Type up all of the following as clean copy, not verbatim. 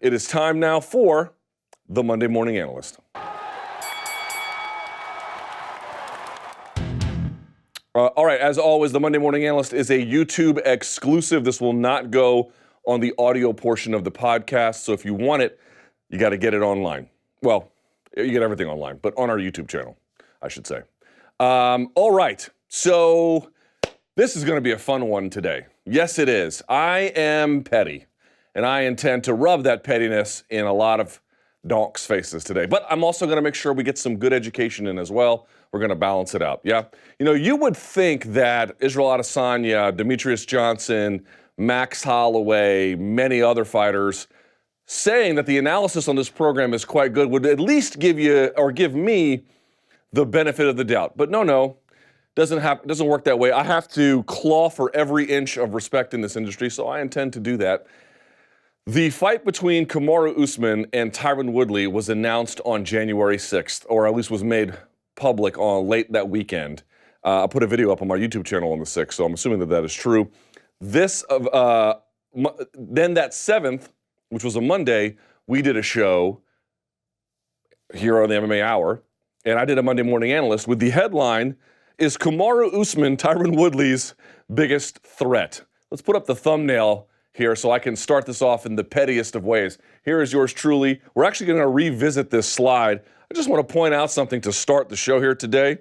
It is time now for the Monday Morning Analyst. All right, as always, the Monday Morning Analyst is a YouTube exclusive. This will not go on the audio portion of the podcast, so if you want it, you got to get it online. Well, you get everything online, but on our YouTube channel, I should say. All right, so this is going to be a fun one today. Yes, it is. I am petty, and I intend to rub that pettiness in a lot of donks' faces today. But I'm also going to make sure we get some good education in as well. We're going to balance it out, yeah? You know, you would think that Israel Adesanya, Demetrius Johnson, Max Holloway, many other fighters, saying that the analysis on this program is quite good would at least give you, or give me, the benefit of the doubt. But no, doesn't work that way. I have to claw for every inch of respect in this industry, so I intend to do that. The fight between Kamaru Usman and Tyron Woodley was announced on January 6th, or at least was made public on late that weekend. I put a video up on my YouTube channel on the 6th, so I'm assuming that that is true. Then that 7th, which was a Monday, we did a show here on the MMA Hour, and I did a Monday Morning Analyst with the headline, "Is Kamaru Usman Tyron Woodley's biggest threat?" Let's put up the thumbnail here so I can start this off in the pettiest of ways. Here is yours truly. We're actually going to revisit this slide. I just want to point out something to start the show here today.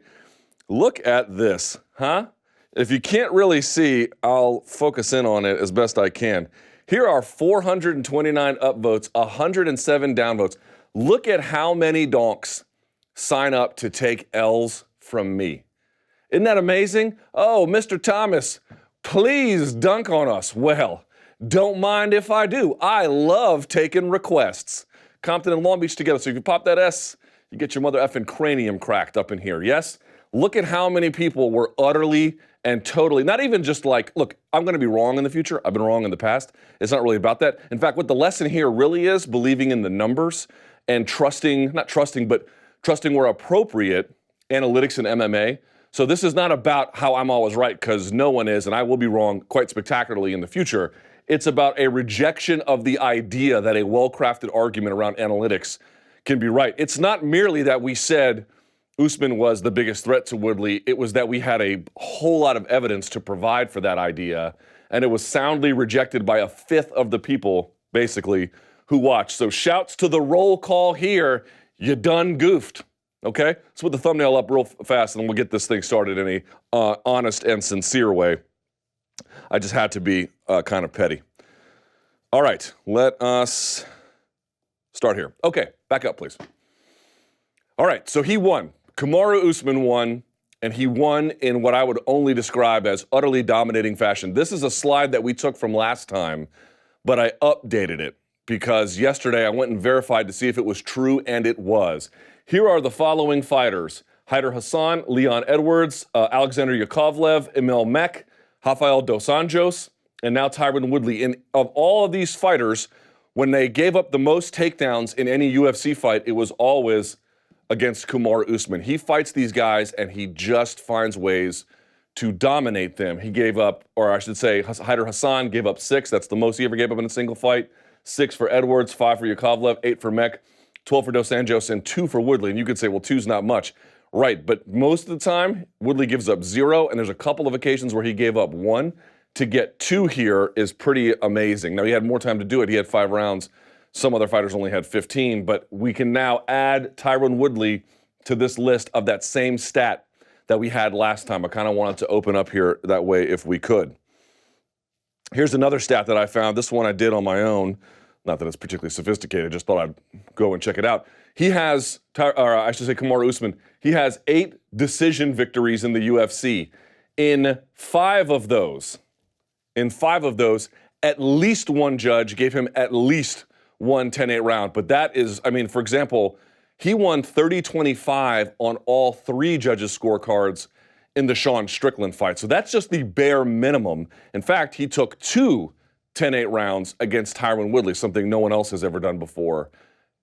Look at this, huh? If you can't really see, I'll focus in on it as best I can. Here are 429 upvotes, 107 downvotes. Look at how many donks sign up to take L's from me. Isn't that amazing? Oh, Mr. Thomas, please dunk on us. Well, don't mind if I do. I love taking requests. Compton and Long Beach together. So if you pop that S, you get your mother effing cranium cracked up in here. Yes? Look at how many people were utterly and totally, not even just like, look, I'm going to be wrong in the future. I've been wrong in the past. It's not really about that. In fact, what the lesson here really is believing in the numbers and trusting where appropriate analytics in MMA. So this is not about how I'm always right, because no one is, and I will be wrong quite spectacularly in the future. It's about a rejection of the idea that a well-crafted argument around analytics can be right. It's not merely that we said Usman was the biggest threat to Woodley. It was that we had a whole lot of evidence to provide for that idea, and it was soundly rejected by a fifth of the people, basically, who watched. So shouts to the roll call here. You done goofed. Okay? Let's put the thumbnail up real fast, and then we'll get this thing started in a honest and sincere way. I just had to be kind of petty. All right, let us start here. Okay, back up, please. All right, so he won. Kamaru Usman won, and he won in what I would only describe as utterly dominating fashion. This is a slide that we took from last time, but I updated it because yesterday I went and verified to see if it was true, and it was. Here are the following fighters: Haider Hassan, Leon Edwards, Alexander Yakovlev, Emil Mek, Rafael Dos Anjos, and now Tyron Woodley. And of all of these fighters, when they gave up the most takedowns in any UFC fight, it was always against Kamaru Usman. He fights these guys, and he just finds ways to dominate them. He gave up, or I should say, Haider Hassan gave up 6. That's the most he ever gave up in a single fight. 6 for Edwards, 5 for Yakovlev, 8 for Mek, 12 for Dos Anjos, and 2 for Woodley. And you could say, well, 2's not much. Right, but most of the time, Woodley gives up 0, and there's a couple of occasions where he gave up 1. To get 2 here is pretty amazing. Now, he had more time to do it. He had 5 rounds. Some other fighters only had 15, but we can now add Tyron Woodley to this list of that same stat that we had last time. I kind of wanted to open up here that way if we could. Here's another stat that I found. This one I did on my own. Not that it's particularly sophisticated, just thought I'd go and check it out. He has, or I should say Kamaru Usman, he has 8 decision victories in the UFC. In 5 of those, at least one judge gave him at least one 10-8 round. But that is, I mean, for example, he won 30-25 on all 3 judges' scorecards in the Sean Strickland fight. So that's just the bare minimum. In fact, he took 2 10-8 rounds against Tyron Woodley, something no one else has ever done before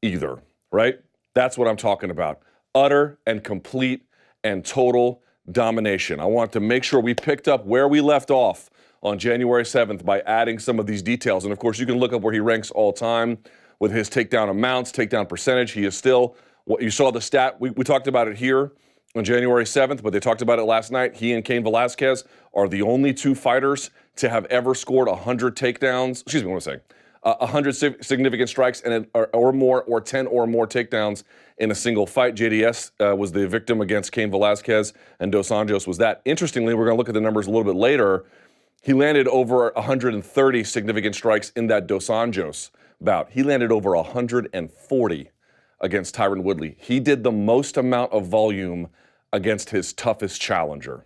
either, right? That's what I'm talking about. Utter and complete and total domination. I want to make sure we picked up where we left off on January 7th by adding some of these details. And of course, you can look up where he ranks all time, with his takedown amounts, takedown percentage. He is still, what you saw the stat, we talked about it here on January 7th, but they talked about it last night. He and Cain Velasquez are the only two fighters to have ever scored 100 takedowns. Excuse me, what am I saying? 100 significant strikes and or more, or 10 or more takedowns in a single fight. JDS was the victim against Cain Velasquez, and Dos Anjos was that. Interestingly, we're going to look at the numbers a little bit later. He landed over 130 significant strikes in that Dos Anjos bout. He landed over 140 against Tyron Woodley. He did the most amount of volume against his toughest challenger.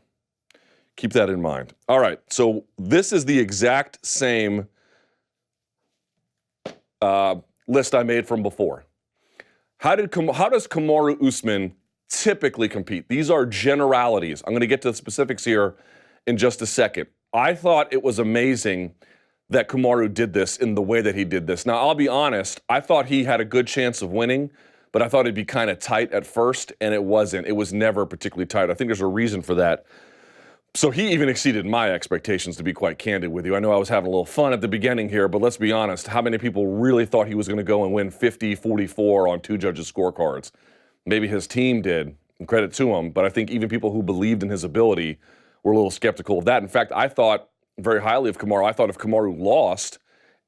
Keep that in mind. All right, so this is the exact same list I made from before. How does Kamaru Usman typically compete? These are generalities. I'm going to get to the specifics here in just a second. I thought it was amazing that Kamaru did this in the way that he did this. Now, I'll be honest, I thought he had a good chance of winning, but I thought it'd be kind of tight at first, and it wasn't. It was never particularly tight. I think there's a reason for that. So he even exceeded my expectations, to be quite candid with you. I know I was having a little fun at the beginning here, but let's be honest. How many people really thought he was going to go and win 50-44 on two judges' scorecards? Maybe his team did, and credit to him, but I think even people who believed in his ability were a little skeptical of that. In fact, I thought very highly of Kamaru. I thought if Kamaru lost,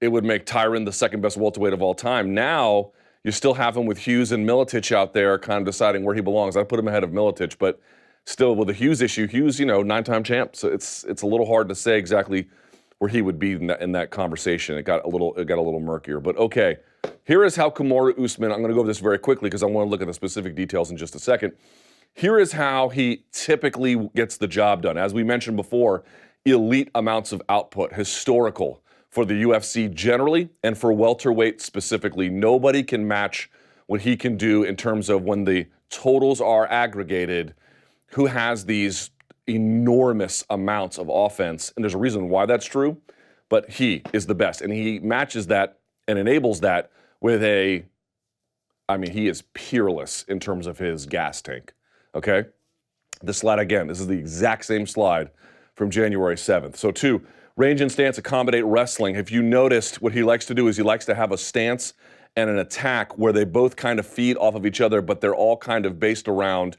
it would make Tyron the second best welterweight of all time. Now, you still have him with Hughes and Miletich out there kind of deciding where he belongs. I put him ahead of Miletich, but still with the Hughes issue, Hughes, 9-time champ, so it's a little hard to say exactly where he would be in that conversation. It got a little murkier, but okay. Here is how Kamaru Usman, I'm going to go over this very quickly because I want to look at the specific details in just a second. Here is how he typically gets the job done. As we mentioned before, elite amounts of output, historical for the UFC generally and for welterweight specifically. Nobody can match what he can do in terms of when the totals are aggregated, who has these enormous amounts of offense. And there's a reason why that's true, but he is the best. And he matches that and enables that with he is peerless in terms of his gas tank. Okay? This slide again, this is the exact same slide from January 7th. So 2, range and stance accommodate wrestling. If you noticed, what he likes to do is he likes to have a stance and an attack where they both kind of feed off of each other, but they're all kind of based around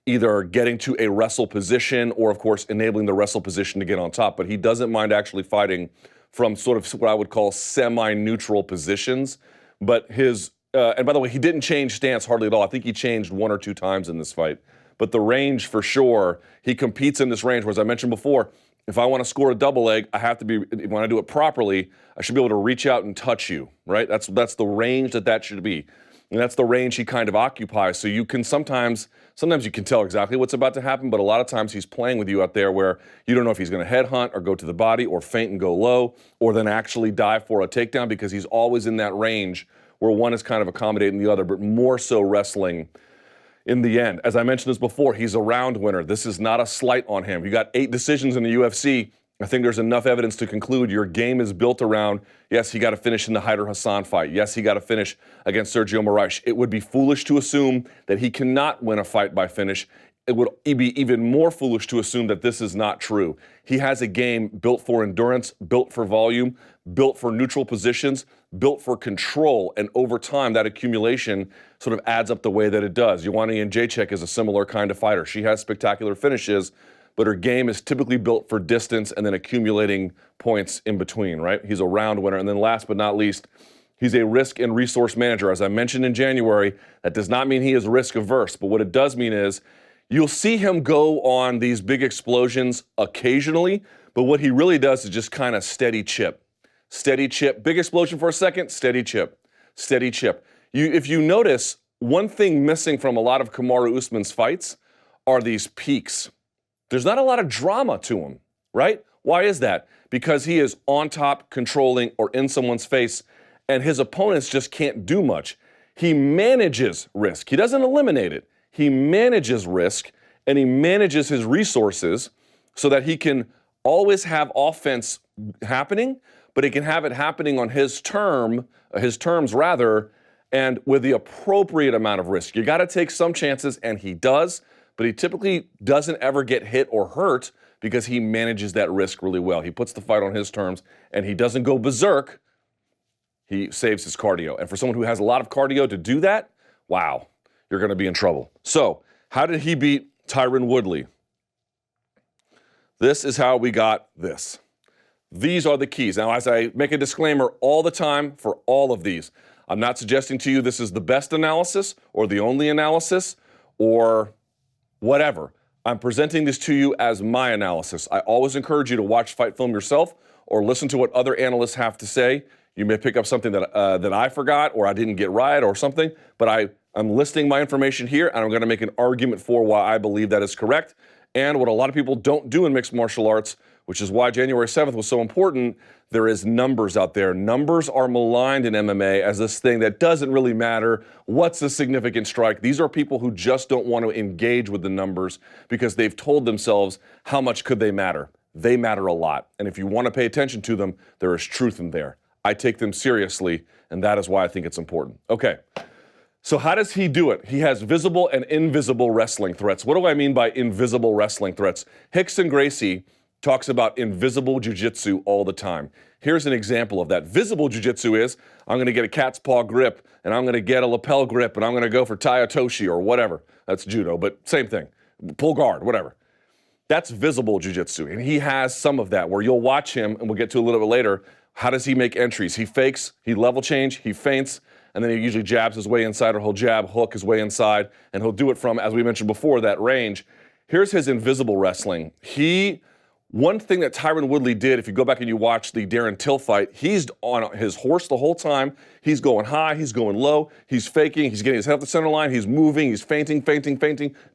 either getting to a wrestle position or, of course, enabling the wrestle position to get on top. But he doesn't mind actually fighting from sort of what I would call semi-neutral positions. But and by the way, he didn't change stance hardly at all. I think he changed 1 or 2 times in this fight. But the range, for sure, he competes in this range, where, as I mentioned before, if I want to score a double leg, I have to be, when I do it properly, I should be able to reach out and touch you, right? That's the range that should be. And that's the range he kind of occupies. So you can sometimes you can tell exactly what's about to happen, but a lot of times he's playing with you out there where you don't know if he's going to headhunt or go to the body or feint and go low or then actually dive for a takedown, because he's always in that range where one is kind of accommodating the other, but more so wrestling in the end. As I mentioned this before, he's a round winner. This is not a slight on him. You got 8 decisions in the UFC. I think there's enough evidence to conclude your game is built around, yes, he got to finish in the Haider Hassan fight. Yes, he got to finish against Sergio Moraes. It would be foolish to assume that he cannot win a fight by finish. It would be even more foolish to assume that this is not true. He has a game built for endurance, built for volume, built for neutral positions, built for control, and over time, that accumulation sort of adds up the way that it does. Joanna Jędrzejczyk is a similar kind of fighter. She has spectacular finishes, but her game is typically built for distance and then accumulating points in between, right? He's a round winner. And then last but not least, he's a risk and resource manager. As I mentioned in January, that does not mean he is risk averse, but what it does mean is you'll see him go on these big explosions occasionally, but what he really does is just kind of steady chip. Steady chip. Big explosion for a second, steady chip. Steady chip. If you notice, one thing missing from a lot of Kamaru Usman's fights are these peaks. There's not a lot of drama to him, right? Why is that? Because he is on top, controlling, or in someone's face, and his opponents just can't do much. He manages risk. He doesn't eliminate it. He manages risk, and he manages his resources so that he can always have offense happening, but he can have it happening on his terms, and with the appropriate amount of risk. You got to take some chances, and he does, but he typically doesn't ever get hit or hurt because he manages that risk really well. He puts the fight on his terms, and he doesn't go berserk he saves his cardio. And for someone who has a lot of cardio to do that, wow, you're going to be in trouble. So how did he beat Tyron Woodley? This is how we got this. These are the keys. Now, as I make a disclaimer all the time for all of these, I'm not suggesting to you this is the best analysis or the only analysis or whatever. I'm presenting this to you as my analysis. I always encourage you to watch fight film yourself or listen to what other analysts have to say. You may pick up something that I forgot or I didn't get right or something, but I'm listing my information here, and I'm going to make an argument for why I believe that is correct. And what a lot of people don't do in mixed martial arts, which is why January 7th was so important, there is numbers out there. Numbers are maligned in MMA as this thing that doesn't really matter. What's a significant strike? These are people who just don't want to engage with the numbers because they've told themselves how much could they matter. They matter a lot. And if you want to pay attention to them, there is truth in there. I take them seriously, and that is why I think it's important. Okay. So how does he do it? He has visible and invisible wrestling threats. What do I mean by invisible wrestling threats? Rickson Gracie talks about invisible jiu-jitsu all the time. Here's an example of that. Visible jiu-jitsu is, I'm going to get a cat's paw grip, and I'm going to get a lapel grip, and I'm going to go for tai-otoshi or whatever. That's judo, but same thing. Pull guard, whatever. That's visible jiu-jitsu, and he has some of that where you'll watch him, and we'll get to a little bit later. How does he make entries? He fakes, he level change, he feints, and then he usually jabs his way inside, or he'll jab, hook his way inside, and he'll do it from, as we mentioned before, that range. Here's his invisible wrestling. One thing that Tyron Woodley did, if you go back and you watch the Darren Till fight, he's on his horse the whole time. He's going high, he's going low, he's faking, he's getting his head up the center line, he's moving, he's feinting,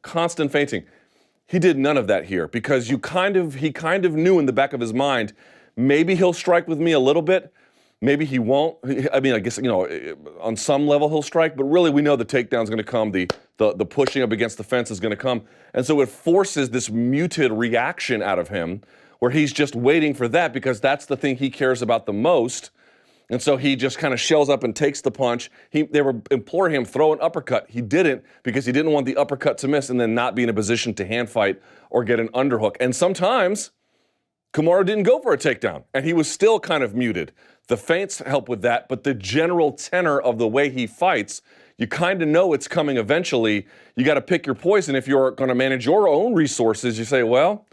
constant feinting. He did none of that here because he kind of knew in the back of his mind, maybe he'll strike with me a little bit. Maybe he won't. I mean, I guess, on some level he'll strike, but really we know the takedown's going to come, the pushing up against the fence is going to come. And so it forces this muted reaction out of him where he's just waiting for that because that's the thing he cares about the most. And so he just kind of shells up and takes the punch. They were imploring him, throw an uppercut. He didn't because he didn't want the uppercut to miss and then not be in a position to hand fight or get an underhook. And sometimes Kamaru didn't go for a takedown, and he was still kind of muted. The feints help with that, but the general tenor of the way he fights, you kind of know it's coming eventually. You got to pick your poison. If you're going to manage your own resources, you say, well,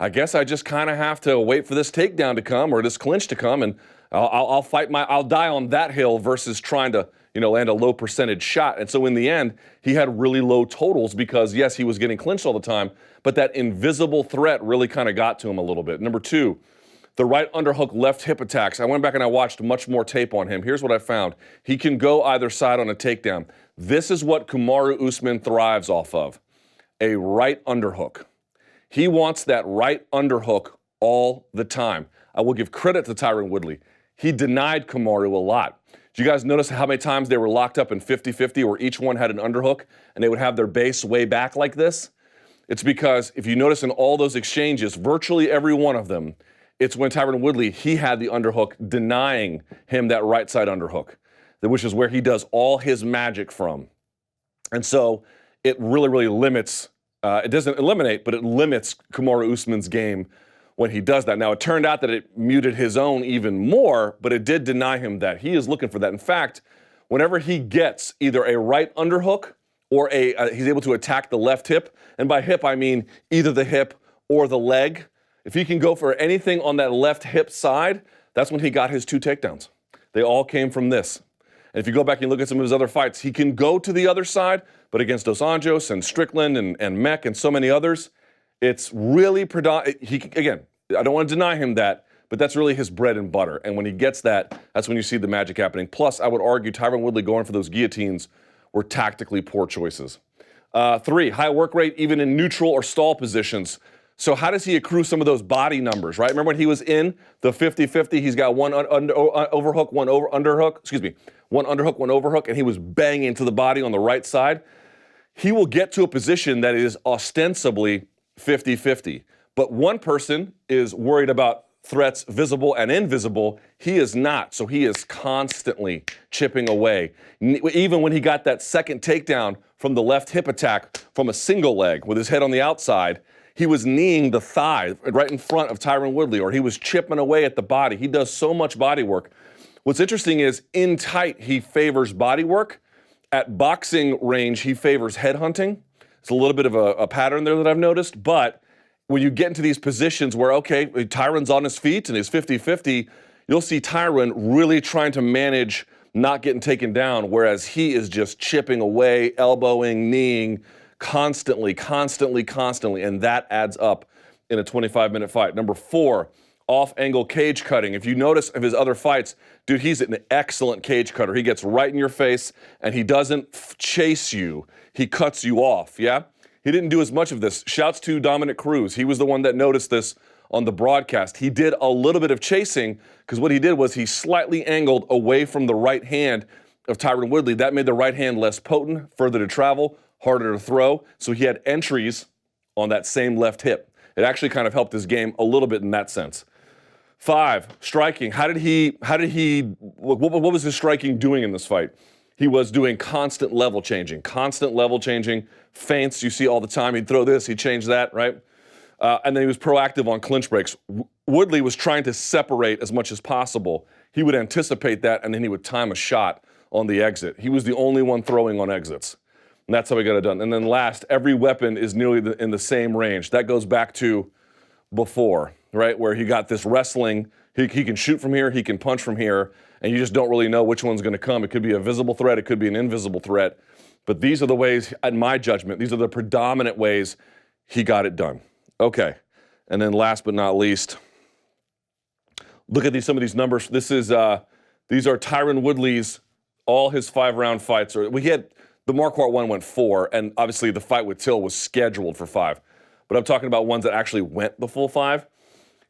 I guess I just kind of have to wait for this takedown to come or this clinch to come, and I'll die on that hill versus trying to, land a low percentage shot. And so in the end, he had really low totals because, yes, he was getting clinched all the time, but that invisible threat really kind of got to him a little bit. Number two, the right underhook, left hip attacks. I went back and I watched much more tape on him. Here's what I found. He can go either side on a takedown. This is what Kamaru Usman thrives off of, a right underhook. He wants that right underhook all the time. I will give credit to Tyron Woodley. He denied Kamaru a lot. Did you guys notice how many times they were locked up in 50-50 where each one had an underhook and they would have their base way back like this? It's because if you notice in all those exchanges, virtually every one of them, it's when Tyron Woodley, he had the underhook denying him that right side underhook, which is where he does all his magic from. And so it really, really limits, it doesn't eliminate, but it limits Kamaru Usman's game when he does that. Now, it turned out that it muted his own even more, but it did deny him that. He is looking for that. In fact, whenever he gets either a right underhook or he's able to attack the left hip, and by hip I mean either the hip or the leg, if he can go for anything on that left hip side, that's when he got his 2 takedowns. They all came from this. And if you go back and look at some of his other fights, he can go to the other side, but against Dos Anjos and Strickland and Mech and so many others, it's really again, I don't want to deny him that, but that's really his bread and butter. And when he gets that, that's when you see the magic happening. Plus, I would argue Tyron Woodley going for those guillotines were tactically poor choices. 3, high work rate even in neutral or stall positions. So how does he accrue some of those body numbers, right? Remember when he was in the 50-50, he's got one overhook, one underhook, one underhook, one overhook, and he was banging to the body on the right side. He will get to a position that is ostensibly 50-50. But one person is worried about threats visible and invisible. He is not. So he is constantly chipping away. Even when he got that second takedown from the left hip attack from a single leg with his head on the outside, he was kneeing the thigh right in front of Tyron Woodley, or he was chipping away at the body. He does so much body work. What's interesting is in tight, he favors body work. At boxing range, he favors head hunting. It's a little bit of a pattern there that I've noticed. But when you get into these positions where, okay, Tyron's on his feet and he's 50-50, you'll see Tyron really trying to manage not getting taken down, whereas he is just chipping away, elbowing, kneeing, constantly, and that adds up in a 25-minute fight. Number 4, off-angle cage cutting. If you notice of his other fights, dude, he's an excellent cage cutter. He gets right in your face, and he doesn't chase you. He cuts you off, yeah? He didn't do as much of this. Shouts to Dominic Cruz. He was the one that noticed this on the broadcast. He did a little bit of chasing because what he did was he slightly angled away from the right hand of Tyron Woodley. That made the right hand less potent, further to travel, harder to throw. So he had entries on that same left hip. It actually kind of helped his game a little bit in that sense. 5, striking. What was his striking doing in this fight? He was doing constant level changing, feints you see all the time. He'd throw this, he'd change that, right? And then he was proactive on clinch breaks. Woodley was trying to separate as much as possible. He would anticipate that, and then he would time a shot on the exit. He was the only one throwing on exits. And that's how he got it done. And then last, every weapon is nearly in the same range. That goes back to before, right, where he got this wrestling. He can shoot from here, he can punch from here, and you just don't really know which one's going to come. It could be a visible threat, it could be an invisible threat. But these are the ways, in my judgment, these are the predominant ways he got it done. Okay, and then last but not least, look at some of these numbers. These are Tyron Woodley's, all his 5-round fights. The Marquardt one went 4, and obviously the fight with Till was scheduled for 5. But I'm talking about ones that actually went the full 5.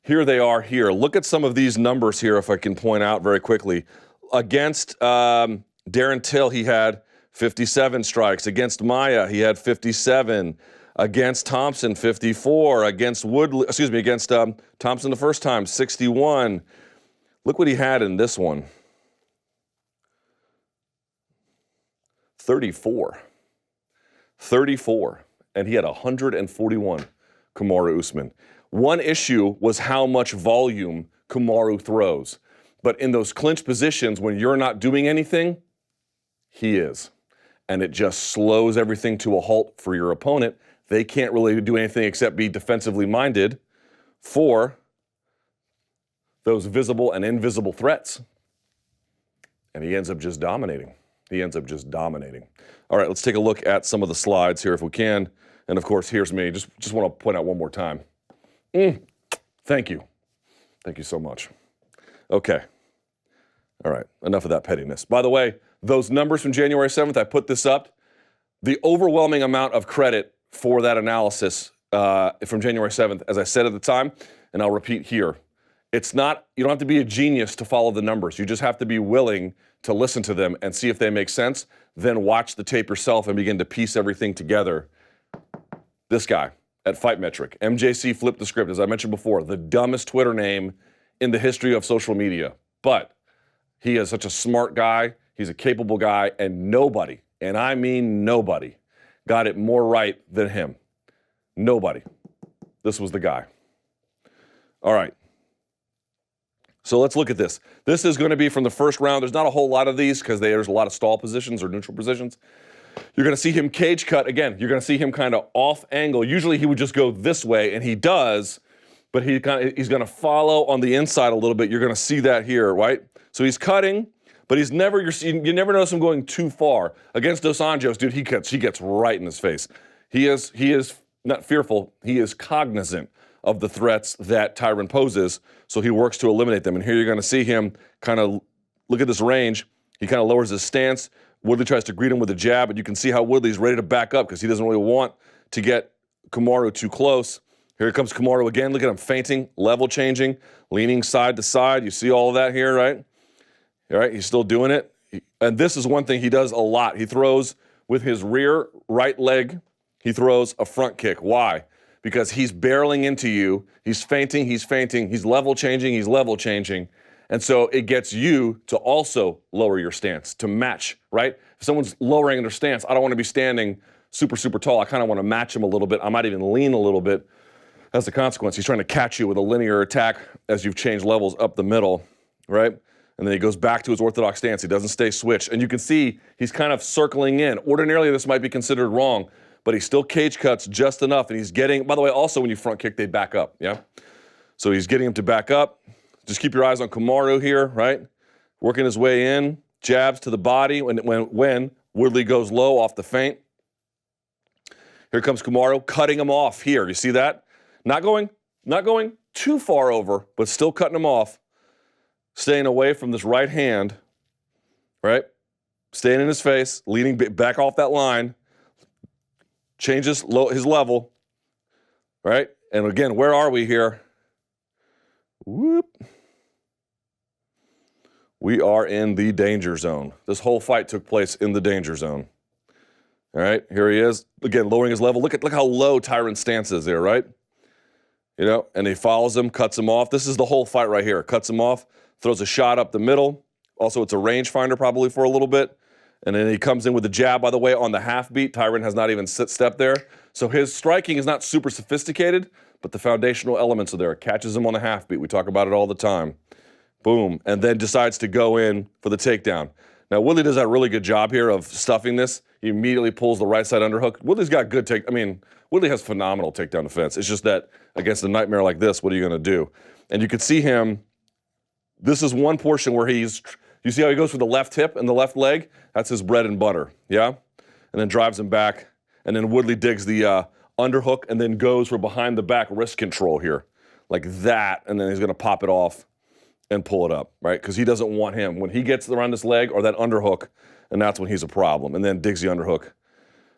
Here they are here. Look at some of these numbers here, if I can point out very quickly. Against Darren Till, he had 57 strikes. Against Maia, he had 57. Against Thompson, 54. Against Thompson the first time, 61. Look what he had in this one. 34. And he had 141, Kamaru Usman. One issue was how much volume Kamaru throws. But in those clinch positions, when you're not doing anything, he is. And it just slows everything to a halt for your opponent. They can't really do anything except be defensively minded for those visible and invisible threats. And he ends up just dominating. All right, let's take a look at some of the slides here if we can. And of course, here's me. Just want to point out one more time. Thank you. Thank you so much. Okay. All right, enough of that pettiness. By the way, those numbers from January 7th, I put this up. The overwhelming amount of credit for that analysis from January 7th, as I said at the time, and I'll repeat here, it's not, you don't have to be a genius to follow the numbers. You just have to be willing to listen to them and see if they make sense, then watch the tape yourself and begin to piece everything together. This guy at Fight Metric, MJC flipped the script, as I mentioned before, the dumbest Twitter name in the history of social media. But he is such a smart guy, he's a capable guy, and nobody, and I mean nobody, got it more right than him. Nobody. This was the guy. All right. So let's look at this. This is going to be from the first round. There's not a whole lot of these because there's a lot of stall positions or neutral positions. You're going to see him cage cut. Again, you're going to see him kind of off angle. Usually he would just go this way, and he does, but he's going to follow on the inside a little bit. You're going to see that here, right? So he's cutting, but you never notice him going too far. Against Dos Anjos, dude, he gets right in his face. He is not fearful. He is cognizant of the threats that Tyron poses, so he works to eliminate them. And here you're going to see him kind of look at this range. He kind of lowers his stance. Woodley tries to greet him with a jab, but you can see how Woodley's ready to back up because he doesn't really want to get Kamaru too close. Here comes Kamaru again. Look at him feinting, level changing, leaning side to side. You see all of that here, right? All right, he's still doing it. And this is one thing he does a lot. He throws with his rear right leg. He throws a front kick. Why? Because he's barreling into you. He's feinting. He's level changing. And so it gets you to also lower your stance, to match, right? If someone's lowering their stance, I don't want to be standing super, super tall. I kind of want to match him a little bit. I might even lean a little bit. That's the consequence. He's trying to catch you with a linear attack as you've changed levels up the middle, right? And then he goes back to his orthodox stance. He doesn't stay switched. And you can see he's kind of circling in. Ordinarily, this might be considered wrong, but he still cage cuts just enough. And he's getting, by the way, also when you front kick, they back up, yeah? So he's getting him to back up. Just keep your eyes on Kamaru here, right? Working his way in, jabs to the body when Woodley goes low off the feint. Here comes Kamaru, cutting him off here. You see that? Not going too far over, but still cutting him off. Staying away from this right hand, right? Staying in his face, leaning back off that line. Changes his level, right? And again, where are we here? Whoop. We are in the danger zone. This whole fight took place in the danger zone. All right, here he is. Again, lowering his level. Look how low Tyron's stance is there, right? You know, and he follows him, cuts him off. This is the whole fight right here. Cuts him off, throws a shot up the middle. Also, it's a rangefinder probably for a little bit. And then he comes in with a jab, by the way, on the half beat. Tyron has not even stepped there. So his striking is not super sophisticated, but the foundational elements are there. It catches him on the half beat. We talk about it all the time. Boom. And then decides to go in for the takedown. Now, Woodley does a really good job here of stuffing this. He immediately pulls the right side underhook. Woodley's got good Woodley has phenomenal takedown defense. It's just that against a nightmare like this, what are you going to do? And you can see him. This is one portion where you see how he goes for the left hip and the left leg? That's his bread and butter, yeah? And then drives him back. And then Woodley digs the underhook and then goes for behind the back wrist control here. Like that, and then he's going to pop it off and pull it up, right? Because he doesn't want him. When he gets around this leg or that underhook, and that's when he's a problem. And then digs the underhook,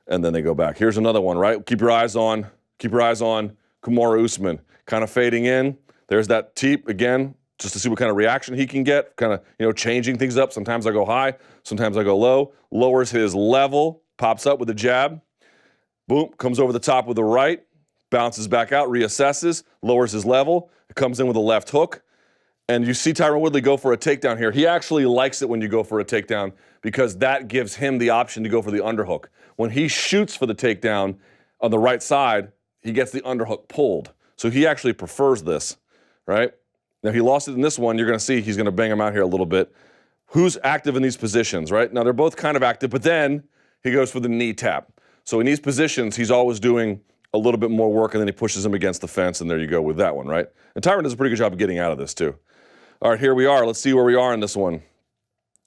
and then they go back. Here's another one, right? Keep your eyes on Kamaru Usman. Kind of fading in. There's that teep again, just to see what kind of reaction he can get. Kind of, changing things up. Sometimes I go high, sometimes I go low. Lowers his level, pops up with a jab. Boom, comes over the top with the right, bounces back out, reassesses, lowers his level, comes in with a left hook. And you see Tyron Woodley go for a takedown here. He actually likes it when you go for a takedown because that gives him the option to go for the underhook. When he shoots for the takedown on the right side, he gets the underhook pulled. So he actually prefers this, right? Now, he lost it in this one. You're going to see he's going to bang him out here a little bit. Who's active in these positions, right? Now, they're both kind of active, but then he goes for the knee tap. So in these positions, he's always doing a little bit more work, and then he pushes him against the fence, and there you go with that one, right? And Tyron does a pretty good job of getting out of this, too. All right, here we are. Let's see where we are in this one.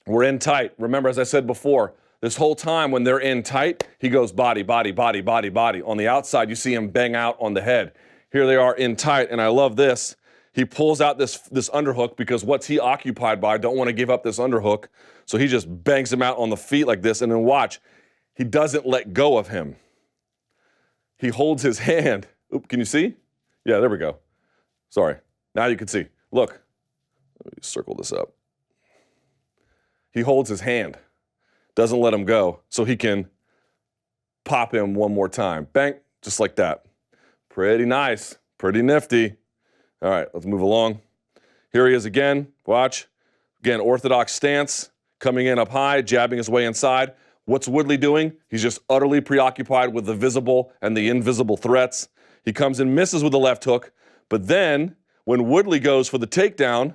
We're in tight. Remember, as I said before, this whole time when they're in tight, he goes body, body, body, body, body. On the outside, you see him bang out on the head. Here they are in tight, and I love this. He pulls out this underhook because what's he occupied by? Don't want to give up this underhook. So he just bangs him out on the feet like this, and then watch. He doesn't let go of him. He holds his hand. Oop, can you see? Yeah, there we go. Sorry. Now you can see. Look. Let me circle this up. He holds his hand. Doesn't let him go so he can pop him one more time. Bang, just like that. Pretty nice. Pretty nifty. All right, let's move along. Here he is again. Watch. Again, orthodox stance. Coming in up high, jabbing his way inside. What's Woodley doing? He's just utterly preoccupied with the visible and the invisible threats. He comes in, misses with the left hook, but then when Woodley goes for the takedown,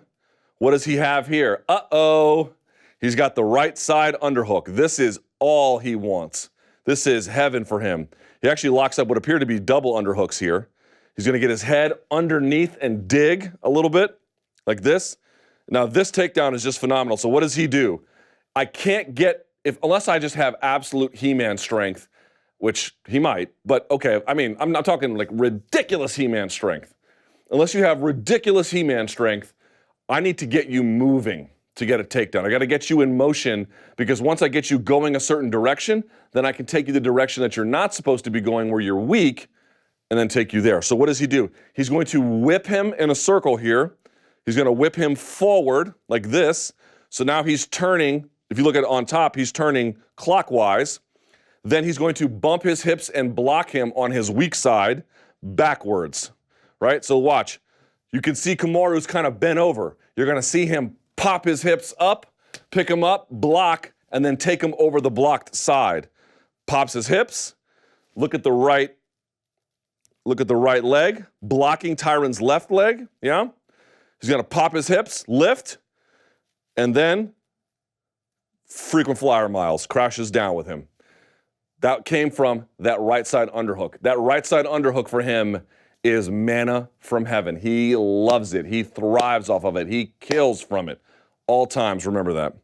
what does he have here? Uh-oh. He's got the right side underhook. This is all he wants. This is heaven for him. He actually locks up what appear to be double underhooks here. He's going to get his head underneath and dig a little bit like this. Now, this takedown is just phenomenal. So what does he do? I can't get, unless I just have absolute He-Man strength, which he might, but okay, I mean, I'm not talking like ridiculous He-Man strength. Unless you have ridiculous He-Man strength, I need to get you moving to get a takedown. I got to get you in motion because once I get you going a certain direction, then I can take you the direction that you're not supposed to be going where you're weak and then take you there. So what does he do? He's going to whip him in a circle here. He's going to whip him forward like this. So now he's turning, if you look at it on top, he's turning clockwise. Then he's going to bump his hips and block him on his weak side backwards, right? So watch. You can see Kamaru's kind of bent over. You're going to see him pop his hips up, pick him up, block, and then take him over the blocked side. Pops his hips. Look at the right leg, blocking Tyron's left leg, yeah? He's going to pop his hips, lift, And then frequent flyer miles, crashes down with him. That came from that right side underhook. That right side underhook for him is manna from heaven. He loves it. He thrives off of it. He kills from it. All times, remember that.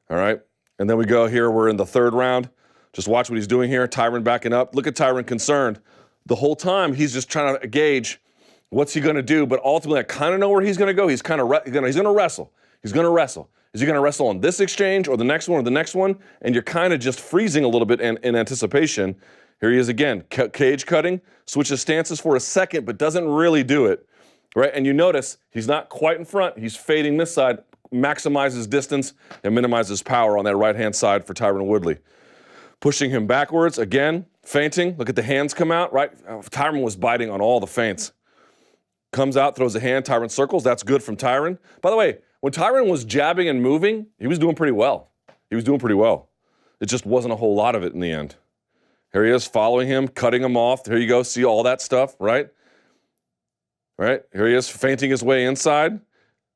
All right? And then we go here. We're in the third round. Just watch what he's doing here. Tyron backing up. Look at Tyron concerned. The whole time, he's just trying to gauge what's he going to do. But ultimately, I kind of know where he's going to go. He's going to wrestle. He's going to wrestle. Is he going to wrestle on this exchange or the next one or the next one? And you're kind of just freezing a little bit in anticipation. Here he is again, cage cutting, switches stances for a second, but doesn't really do it, right? And you notice he's not quite in front. He's fading this side, maximizes distance and minimizes power on that right-hand side for Tyron Woodley. Pushing him backwards, again, feinting. Look at the hands come out, right? Tyron was biting on all the feints. Comes out, throws a hand, Tyron circles. That's good from Tyron. By the way, when Tyron was jabbing and moving, he was doing pretty well. It just wasn't a whole lot of it in the end. Here he is following him, cutting him off. Here you go, see all that stuff, right? Right? Here he is feinting his way inside.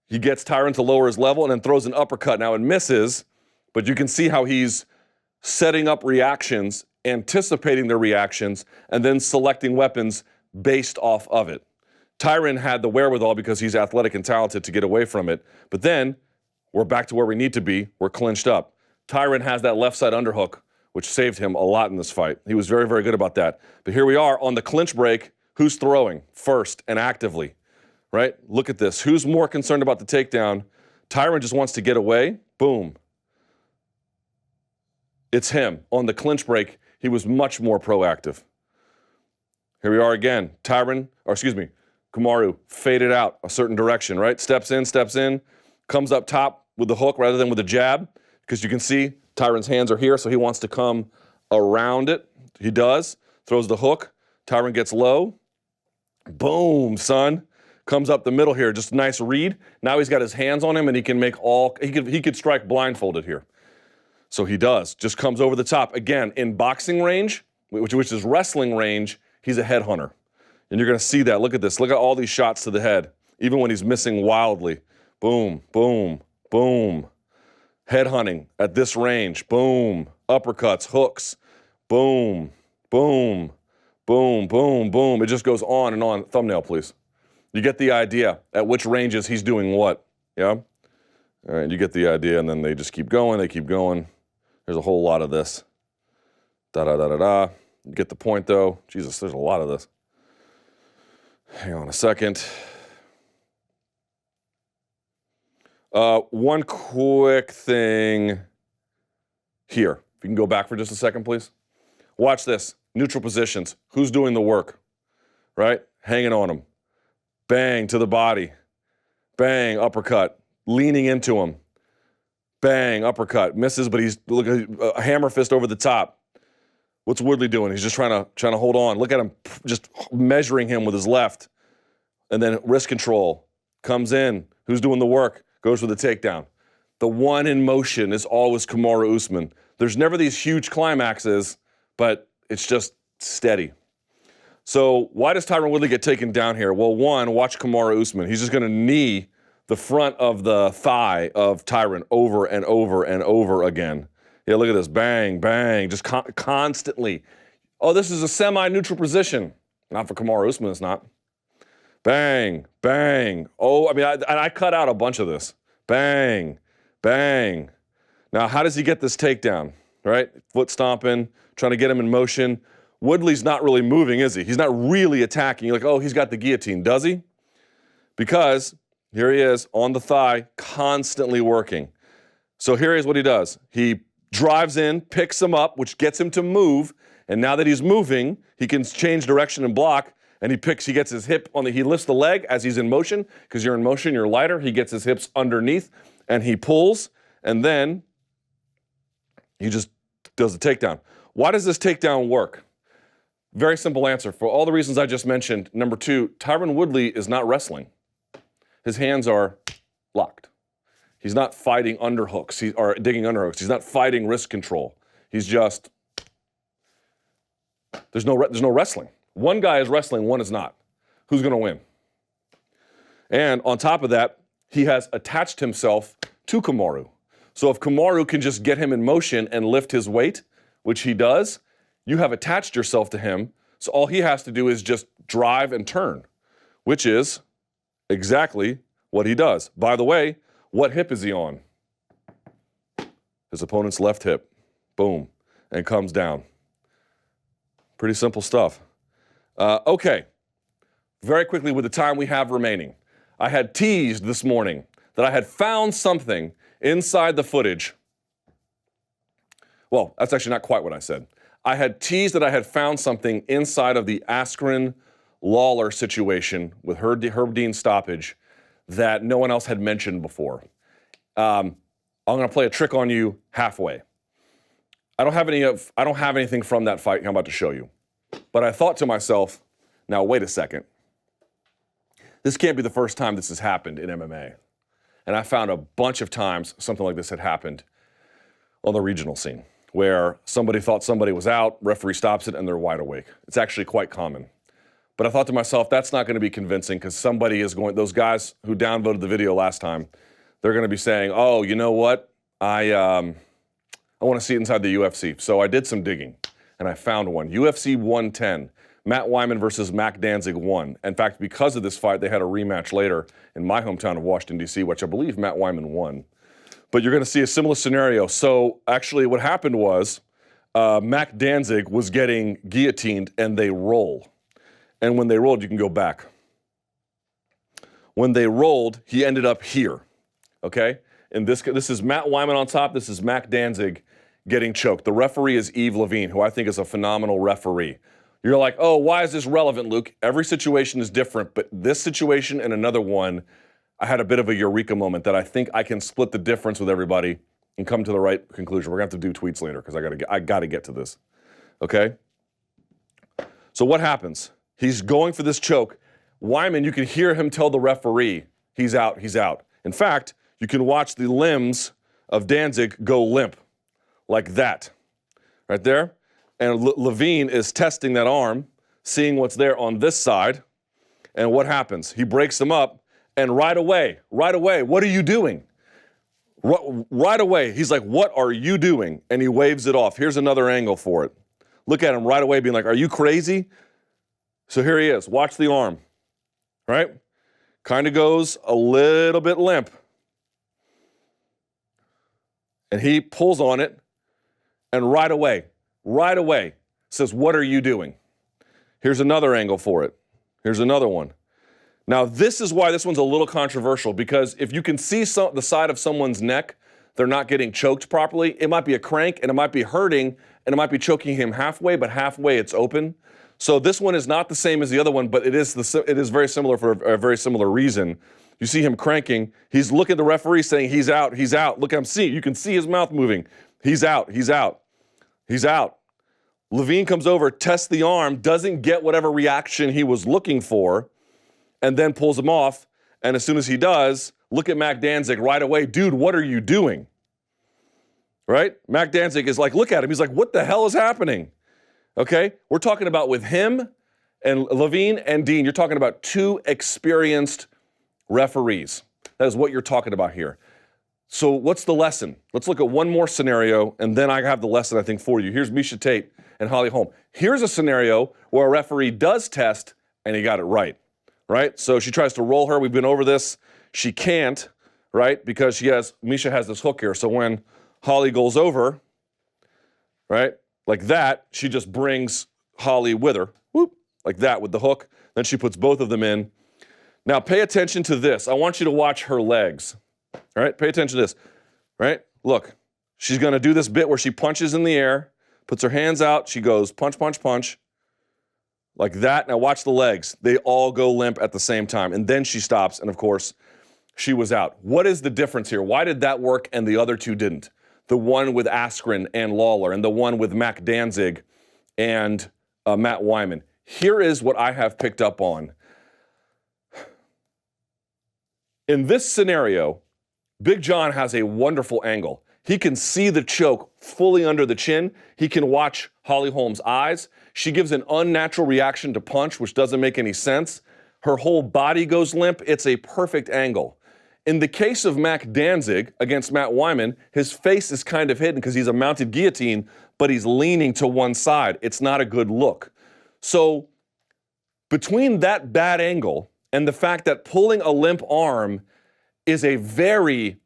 He gets Tyron to lower his level and then throws an uppercut. Now it misses, but you can see how he's setting up reactions, anticipating their reactions, and then selecting weapons based off of it. Tyron had the wherewithal because he's athletic and talented to get away from it. But then we're back to where we need to be. We're clinched up. Tyron has that left side underhook, which saved him a lot in this fight. He was very, very good about that. But here we are on the clinch break. Who's throwing first and actively, right? Look at this. Who's more concerned about the takedown? Tyron just wants to get away. Boom. It's him. On the clinch break, he was much more proactive. Here we are again. Kamaru faded out a certain direction, right? Steps in, comes up top with the hook rather than with the jab, because you can see Tyron's hands are here, so he wants to come around it. He does. Throws the hook. Tyron gets low. Boom, son. Comes up the middle here. Just a nice read. Now he's got his hands on him, and he can make he could strike blindfolded here. So he does. Just comes over the top. Again, in boxing range, which is wrestling range, he's a headhunter. And you're going to see that. Look at this. Look at all these shots to the head, even when he's missing wildly. Boom, boom, boom. Headhunting at this range. Boom. Uppercuts, hooks. Boom, boom, boom, boom, boom. It just goes on and on. Thumbnail, please. You get the idea at which ranges he's doing what. Yeah? All right, you get the idea, and then they just keep going. They keep going. There's a whole lot of this. Da-da-da-da-da. You get the point, though. Jesus, there's a lot of this. Hang on a second. One quick thing here. If you can go back for just a second, please. Watch this. Neutral positions. Who's doing the work? Right? Hanging on him. Bang to the body. Bang, uppercut. Leaning into him. Bang, uppercut. Misses, but he's a hammer fist over the top. What's Woodley doing? He's just trying to hold on. Look at him just measuring him with his left. And then wrist control. Comes in. Who's doing the work? Goes for the takedown. The one in motion is always Kamaru Usman. There's never these huge climaxes, but it's just steady. So why does Tyron Woodley get taken down here? Well, one, watch Kamaru Usman. He's just going to knee the front of the thigh of Tyron over and over and over again. Yeah, look at this. Bang, bang, just constantly. Oh, this is a semi-neutral position. Not for Kamaru Usman, it's not. Bang, bang. Oh, I mean, I cut out a bunch of this. Bang, bang. Now, how does he get this takedown, right? Foot stomping, trying to get him in motion. Woodley's not really moving, is he? He's not really attacking. You're like, oh, he's got the guillotine. Does he? Because here he is on the thigh, constantly working. So here is what he does. He drives in, picks him up, which gets him to move. And now that he's moving, he can change direction and block. And he gets his hip he lifts the leg as he's in motion. Because you're in motion, you're lighter. He gets his hips underneath and he pulls. And then he just does the takedown. Why does this takedown work? Very simple answer. For all the reasons I just mentioned. Number two, Tyron Woodley is not wrestling. His hands are locked. He's not fighting underhooks or digging underhooks. He's not fighting wrist control. He's just, there's no wrestling. One guy is wrestling, one is not. Who's going to win? And on top of that, he has attached himself to Kamaru. So if Kamaru can just get him in motion and lift his weight, which he does, you have attached yourself to him. So all he has to do is just drive and turn, which is exactly what he does. By the way, what hip is he on? His opponent's left hip. Boom. And comes down. Pretty simple stuff. Okay. Very quickly with the time we have remaining. I had teased this morning that I had found something inside the footage. Well, that's actually not quite what I said. I had teased that I had found something inside of the Askren-Lawler situation with Herb Dean's stoppage that no one else had mentioned before. I'm going to play a trick on you halfway. I don't have anything from that fight I'm about to show you. But I thought to myself, now wait a second. This can't be the first time this has happened in MMA. And I found a bunch of times something like this had happened on the regional scene, where somebody thought somebody was out, referee stops it, and they're wide awake. It's actually quite common. But I thought to myself, that's not going to be convincing because somebody is going, those guys who downvoted the video last time, they're going to be saying, oh, you know what? I want to see it inside the UFC. So I did some digging, and I found one. UFC 110, Matt Wiman versus Mac Danzig won. In fact, because of this fight, they had a rematch later in my hometown of Washington, D.C., which I believe Matt Wiman won. But you're going to see a similar scenario. So actually what happened was Mac Danzig was getting guillotined, and they roll. And when they rolled, you can go back. When they rolled, he ended up here, okay? And this is Matt Wiman on top. This is Mac Danzig getting choked. The referee is Yves Levine, who I think is a phenomenal referee. You're like, oh, why is this relevant, Luke? Every situation is different, but this situation and another one, I had a bit of a eureka moment that I think I can split the difference with everybody and come to the right conclusion. We're going to have to do tweets later because I got to get to this, okay? So what happens? He's going for this choke. Wiman, you can hear him tell the referee, he's out, he's out. In fact, you can watch the limbs of Danzig go limp like that, right there. And Levine is testing that arm, seeing what's there on this side. And what happens? He breaks him up, and right away, what are you doing? Right away, he's like, what are you doing? And he waves it off. Here's another angle for it. Look at him right away being like, are you crazy? So here he is. Watch the arm, right? Kind of goes a little bit limp. And he pulls on it, and right away, says, what are you doing? Here's another angle for it. Here's another one. Now, this is why this one's a little controversial, because if you can see the side of someone's neck, they're not getting choked properly. It might be a crank, and it might be hurting, and it might be choking him halfway, but halfway it's open. So this one is not the same as the other one, but it is very similar for a very similar reason. You see him cranking. He's looking at the referee saying, he's out, he's out. Look, you can see his mouth moving. He's out, he's out, he's out. Levine comes over, tests the arm, doesn't get whatever reaction he was looking for, and then pulls him off. And as soon as he does, look at Mac Danzig right away. Dude, what are you doing? Right? Mac Danzig is like, look at him. He's like, what the hell is happening? Okay? We're talking about with him and Levine and Dean, you're talking about two experienced referees. That is what you're talking about here. So what's the lesson? Let's look at one more scenario, and then I have the lesson, I think, for you. Here's Miesha Tate and Holly Holm. Here's a scenario where a referee does test, and he got it right, right? So she tries to roll her. We've been over this. She can't, right, because Miesha has this hook here. So when Holly goes over, right, like that, she just brings Holly with her, whoop, like that with the hook. Then she puts both of them in. Now, pay attention to this. I want you to watch her legs. All right, pay attention to this. Right? Look, she's going to do this bit where she punches in the air, puts her hands out, she goes punch, punch, punch, like that. Now, watch the legs. They all go limp at the same time. And then she stops, and of course, she was out. What is the difference here? Why did that work and the other two didn't? The one with Askren and Lawler, and the one with Mac Danzig and Matt Wiman. Here is what I have picked up on. In this scenario, Big John has a wonderful angle. He can see the choke fully under the chin. He can watch Holly Holm's eyes. She gives an unnatural reaction to punch, which doesn't make any sense. Her whole body goes limp. It's a perfect angle. In the case of Mac Danzig against Matt Wyman, his face is kind of hidden because he's a mounted guillotine, but he's leaning to one side. It's not a good look. So between that bad angle and the fact that pulling a limp arm is a very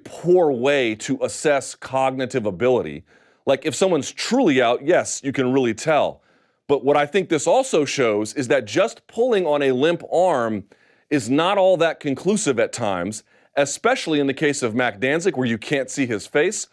poor way to assess cognitive ability. Like if someone's truly out, yes, you can really tell. But what I think this also shows is that just pulling on a limp arm is not all that conclusive at times, especially in the case of Mac Danzig, where you can't see his face,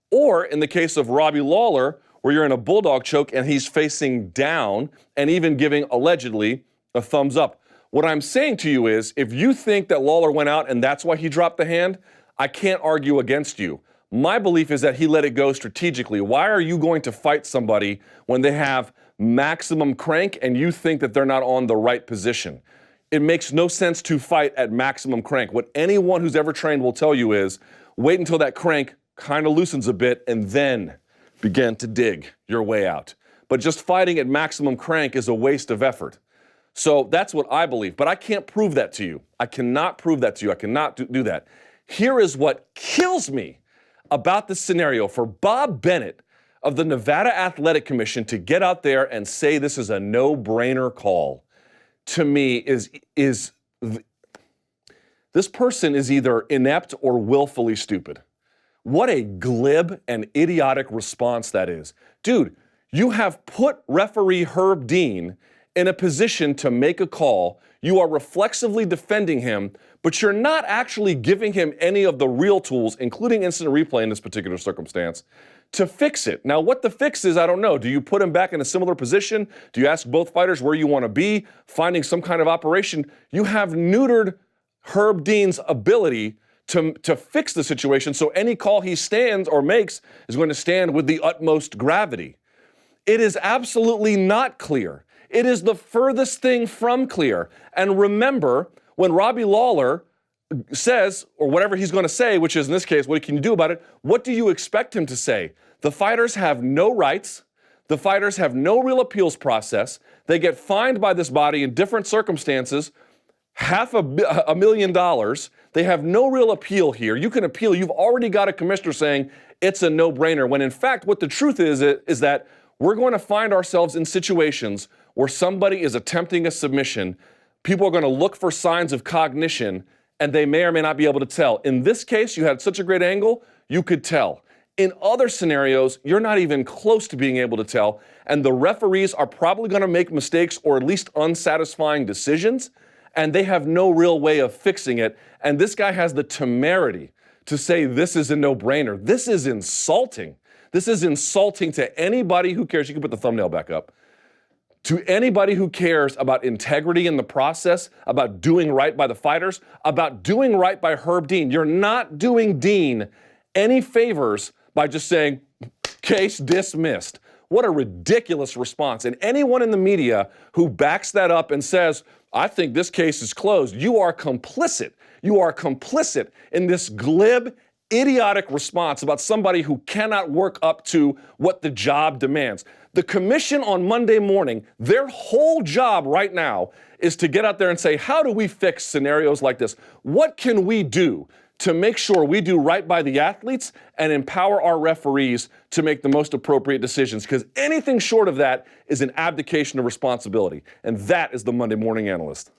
or in the case of Robbie Lawler, where you're in a bulldog choke and he's facing down and even giving, allegedly, a thumbs up. What I'm saying to you is, if you think that Lawler went out and that's why he dropped the hand, I can't argue against you. My belief is that he let it go strategically. Why are you going to fight somebody when they have maximum crank and you think that they're not on the right position? It makes no sense to fight at maximum crank. What anyone who's ever trained will tell you is, wait until that crank kind of loosens a bit and then begin to dig your way out. But just fighting at maximum crank is a waste of effort. So that's what I believe, but I can't prove that to you. I cannot prove that to you. I cannot do that. Here is what kills me about this scenario for Bob Bennett of the Nevada Athletic Commission to get out there and say this is a no-brainer call. To me, this person is either inept or willfully stupid. What a glib and idiotic response that is. Dude, you have put referee Herb Dean in a position to make a call. You are reflexively defending him, but you're not actually giving him any of the real tools, including instant replay in this particular circumstance, to fix it. Now, what the fix is, I don't know. Do you put him back in a similar position? Do you ask both fighters where you want to be? Finding some kind of operation? You have neutered Herb Dean's ability to fix the situation, so any call he stands or makes is going to stand with the utmost gravity. It is absolutely not clear. It is the furthest thing from clear. And remember, when Robbie Lawler says, or whatever he's going to say, which is in this case, what can you do about it? What do you expect him to say? The fighters have no rights. The fighters have no real appeals process. They get fined by this body in different circumstances, $500,000. They have no real appeal here. You can appeal. You've already got a commissioner saying it's a no-brainer, when in fact what the truth is that we're going to find ourselves in situations where somebody is attempting a submission. People are going to look for signs of cognition, and they may or may not be able to tell. In this case, you had such a great angle, you could tell. In other scenarios, you're not even close to being able to tell, and the referees are probably going to make mistakes or at least unsatisfying decisions, and they have no real way of fixing it. And this guy has the temerity to say this is a no-brainer. This is insulting. This is insulting to anybody who cares. You can put the thumbnail back up. To anybody who cares about integrity in the process, about doing right by the fighters, about doing right by Herb Dean. You're not doing Dean any favors by just saying, case dismissed. What a ridiculous response. And anyone in the media who backs that up and says, I think this case is closed, you are complicit. You are complicit in this glib, idiotic response about somebody who cannot work up to what the job demands. The commission on Monday morning, their whole job right now is to get out there and say, how do we fix scenarios like this? What can we do to make sure we do right by the athletes and empower our referees to make the most appropriate decisions? Because anything short of that is an abdication of responsibility. And that is the Monday Morning Analyst.